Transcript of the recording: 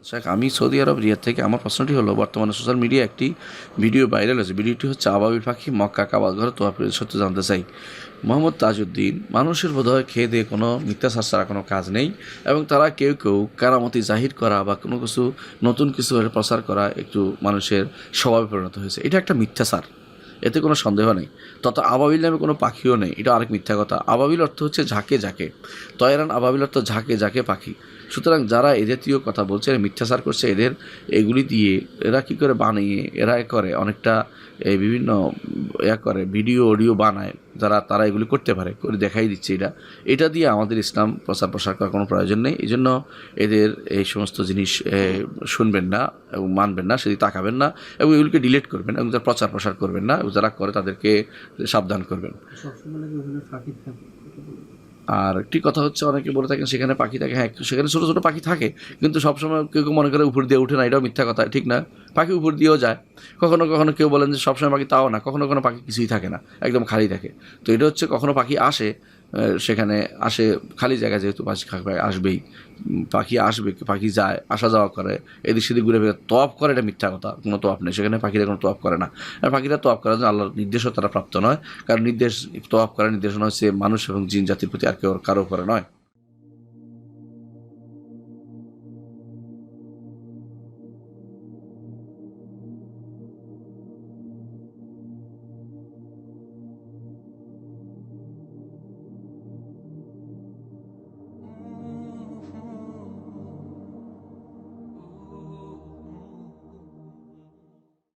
শেখ, আমি সৌদি আরব রিয়াদ থেকে। আমার প্রশ্নটি হলো, বর্তমানে সোশ্যাল মিডিয়ায় একটি ভিডিও ভাইরাল হয়েছে। ভিডিওটি হচ্ছে আবাবিল পাখি মক্কা কাবা ঘরে তোয়াফের সত্য জানতে চাই। মোহাম্মদ তাজউদ্দিন, মানুষের বোধহয় খেয়ে দিয়ে কোনো মিথ্যাচার ছাড়া কোনো কাজ নেই, এবং তারা কেউ কেউ কারামতি জাহির করা বা কোনো কিছু নতুন কিছু প্রচার করা একটু মানুষের স্বভাবে পরিণত হয়েছে। এটা একটা মিথ্যাচার, এতে কোনো সন্দেহ নেই। তত আবাবিল নামে কোনো পাখিও নেই, এটা আরেক মিথ্যা কথা। আবাবিল অর্থ হচ্ছে ঝাঁকে ঝাঁকে, তয়রান আবাবিল অর্থ ঝাঁকে ঝাঁকে পাখি। সুতরাং যারা এ জাতীয় কথা বলছে, এরা মিথ্যাচার করছে। এদের এগুলি দিয়ে এরা কী করে বানিয়ে এরা করে অনেকটা এই বিভিন্ন করে ভিডিও অডিও বানায়, তারা এগুলি করতে পারে, করে দেখাই দিচ্ছে। এটা দিয়ে আমাদের ইসলাম প্রসার করার কোনো প্রয়োজন নেই। এই জন্য এদের এই সমস্ত জিনিস শুনবেন না এবং মানবেন না, সেদিকে তাকাবেন না, এবং এগুলিকে ডিলিট করবেন, এবং যারা প্রসার করবেন না, এবং যারা করে তাদেরকে সাবধান করবেন। আর একটি কথা হচ্ছে, অনেকে বলে থাকেন সেখানে পাখি থাকে। হ্যাঁ, সেখানে ছোটো ছোটো পাখি থাকে, কিন্তু সবসময় কেউ কেউ মনে করে উপর দিয়ে উঠে না, এটাও মিথ্যা কথা, ঠিক না। পাখি উপর দিয়েও যায় কখনো কখনো। কেউ বলেন যে সবসময় পাখি, তাও না, কখনো কখনো পাখি কিছুই থাকে না, একদম খালি থাকে। তো এটা হচ্ছে কখনো পাখি আসে, সেখানে আসে খালি জায়গায়, যেহেতু পাখি আসবেই, পাখি আসবে, পাখি যায়, আসা যাওয়া করে, এদিক সেদিক ঘুরে ফিরে তওয়াফ করে, এটা মিথ্যা কথা। কোনো তওয়াফ নেই সেখানে, পাখিরা কোনো তওয়াফ করে না। আর পাখিরা তওয়াফ করার জন্য আল্লাহর নির্দেশও তারা প্রাপ্ত নয়, কারণ তওয়াফ করার নির্দেশনা হচ্ছে মানুষ এবং জিন জাতির প্রতি, আর কারো উপরে নয়।